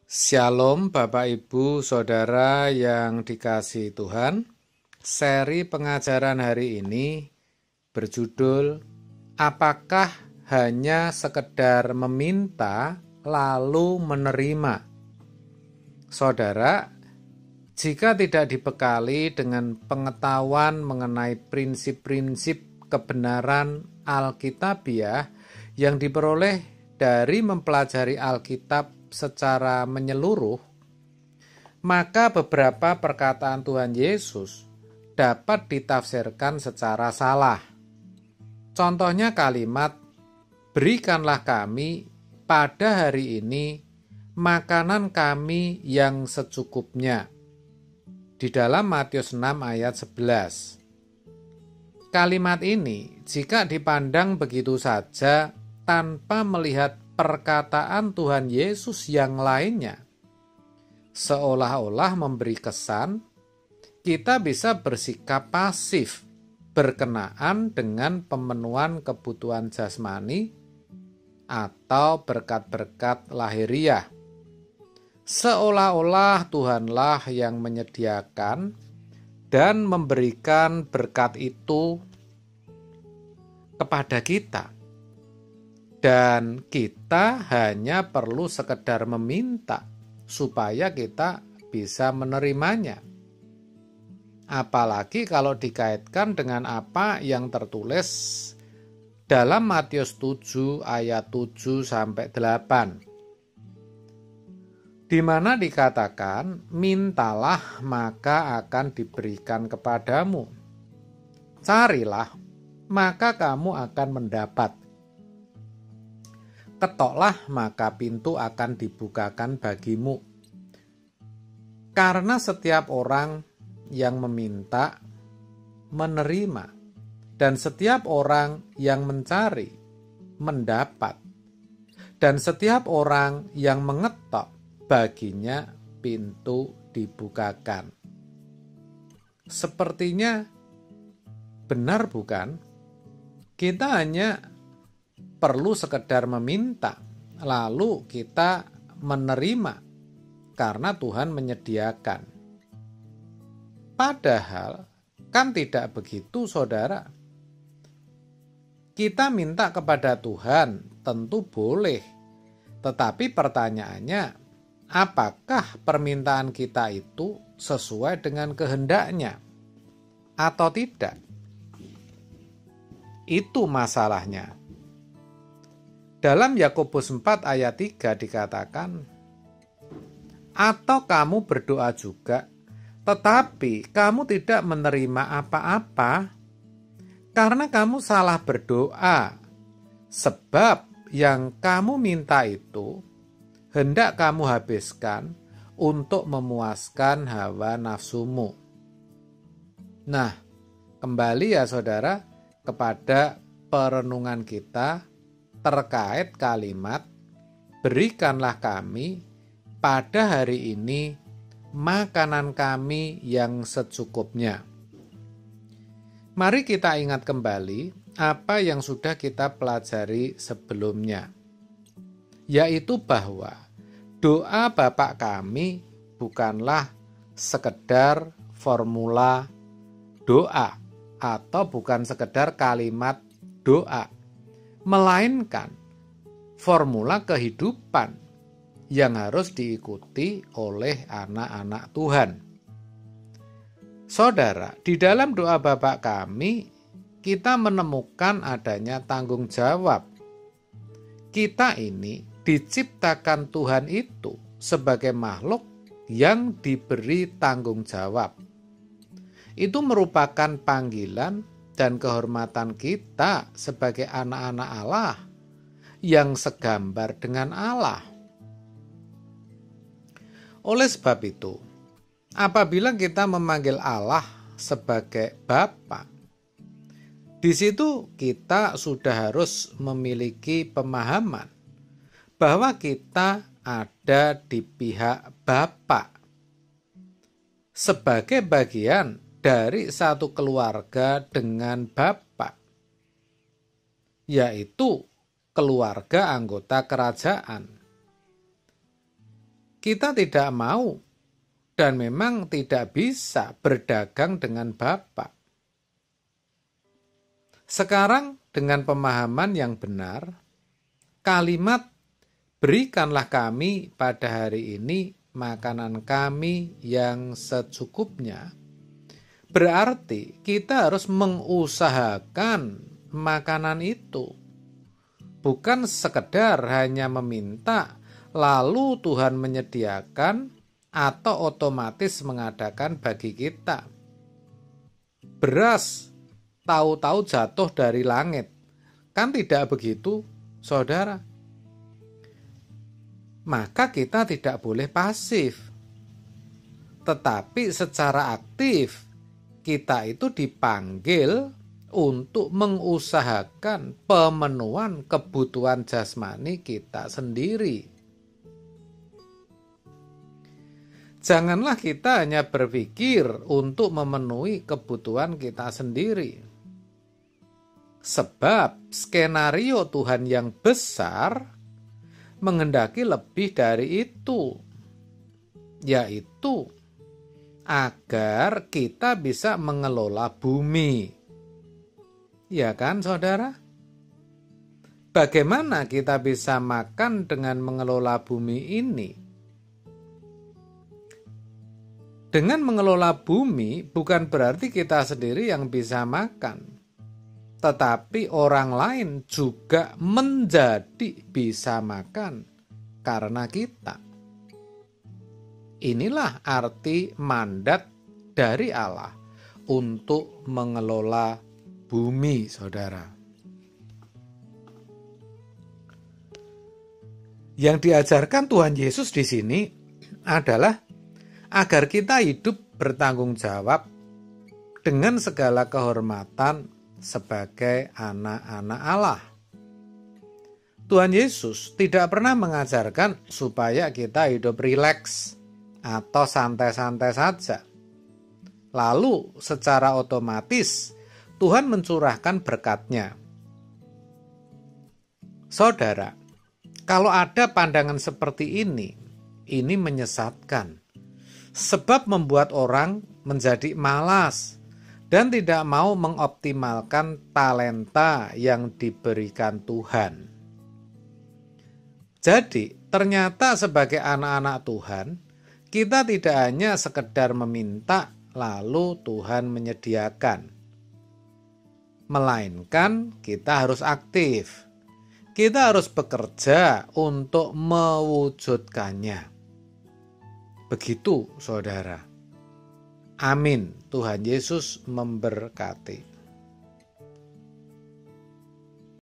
Shalom Bapak Ibu Saudara yang dikasihi Tuhan. Seri pengajaran hari ini berjudul Apakah hanya sekedar meminta lalu menerima? Saudara, jika tidak dibekali dengan pengetahuan mengenai prinsip-prinsip kebenaran Alkitabiah yang diperoleh dari mempelajari Alkitab secara menyeluruh, maka beberapa perkataan Tuhan Yesus dapat ditafsirkan secara salah. Contohnya kalimat, "Berikanlah kami pada hari ini makanan kami yang secukupnya." Di dalam Matius 6 ayat 11. Kalimat ini jika dipandang begitu saja tanpa melihat perkataan Tuhan Yesus yang lainnya, seolah-olah memberi kesan kita bisa bersikap pasif berkenaan dengan pemenuhan kebutuhan jasmani atau berkat-berkat lahiriah. Seolah-olah Tuhanlah yang menyediakan dan memberikan berkat itu kepada kita. Dan kita hanya perlu sekedar meminta supaya kita bisa menerimanya. Apalagi kalau dikaitkan dengan apa yang tertulis dalam Matius 7 ayat 7 sampai 8. Di mana dikatakan, "Mintalah maka akan diberikan kepadamu. Carilah maka kamu akan mendapat. Ketoklah maka pintu akan dibukakan bagimu. Karena setiap orang yang meminta, menerima, dan setiap orang yang mencari, mendapat, dan setiap orang yang mengetok, baginya pintu dibukakan." Sepertinya benar bukan? Kita hanya perlu sekedar meminta, lalu kita menerima karena Tuhan menyediakan. Padahal kan tidak begitu, saudara. Kita minta kepada Tuhan tentu boleh, tetapi pertanyaannya, apakah permintaan kita itu sesuai dengan kehendaknya atau tidak? Itu masalahnya. Dalam Yakobus 4 ayat 3 dikatakan, "Atau kamu berdoa juga, tetapi kamu tidak menerima apa-apa, karena kamu salah berdoa, sebab yang kamu minta itu hendak kamu habiskan untuk memuaskan hawa nafsumu." Nah, kembali ya saudara kepada perenungan kita terkait kalimat, "Berikanlah kami pada hari ini makanan kami yang secukupnya." Mari kita ingat kembali apa yang sudah kita pelajari sebelumnya, yaitu bahwa doa Bapa kami bukanlah sekedar formula doa atau bukan sekedar kalimat doa, melainkan formula kehidupan yang harus diikuti oleh anak-anak Tuhan. Saudara, di dalam doa Bapa kami, kita menemukan adanya tanggung jawab. Kita ini diciptakan Tuhan itu sebagai makhluk yang diberi tanggung jawab. Itu merupakan panggilan dan kehormatan kita sebagai anak-anak Allah yang segambar dengan Allah. Oleh sebab itu, apabila kita memanggil Allah sebagai Bapa, di situ kita sudah harus memiliki pemahaman bahwa kita ada di pihak Bapa sebagai bagian dari satu keluarga dengan Bapa, yaitu keluarga anggota kerajaan. kita tidak mau dan memang tidak bisa berdagang dengan Bapa. Sekarang dengan pemahaman yang benar, kalimat berikanlah kami pada hari ini makanan kami yang secukupnya, berarti kita harus mengusahakan makanan itu. Bukan sekedar hanya meminta, lalu Tuhan menyediakan atau otomatis mengadakan bagi kita. Beras tahu-tahu jatuh dari langit. Kan tidak begitu, saudara? Maka kita tidak boleh pasif. Tetapi secara aktif, kita itu dipanggil untuk mengusahakan pemenuhan kebutuhan jasmani kita sendiri. Janganlah kita hanya berpikir untuk memenuhi kebutuhan kita sendiri. Sebab skenario Tuhan yang besar menghendaki lebih dari itu, yaitu agar kita bisa mengelola bumi. Ya kan, saudara? Bagaimana kita bisa makan dengan mengelola bumi ini? Dengan mengelola bumi bukan berarti kita sendiri yang bisa makan, tetapi orang lain juga menjadi bisa makan karena kita. Inilah arti mandat dari Allah untuk mengelola bumi, saudara. Yang diajarkan Tuhan Yesus di sini adalah agar kita hidup bertanggung jawab dengan segala kehormatan sebagai anak-anak Allah. Tuhan Yesus tidak pernah mengajarkan supaya kita hidup rileks atau santai-santai saja. Lalu secara otomatis Tuhan mencurahkan berkat-Nya. Saudara, kalau ada pandangan seperti ini menyesatkan. Sebab membuat orang menjadi malas dan tidak mau mengoptimalkan talenta yang diberikan Tuhan. Jadi, ternyata sebagai anak-anak Tuhan, kita tidak hanya sekedar meminta lalu Tuhan menyediakan. Melainkan kita harus aktif. Kita harus bekerja untuk mewujudkannya. Begitu, saudara. Amin. Tuhan Yesus memberkati.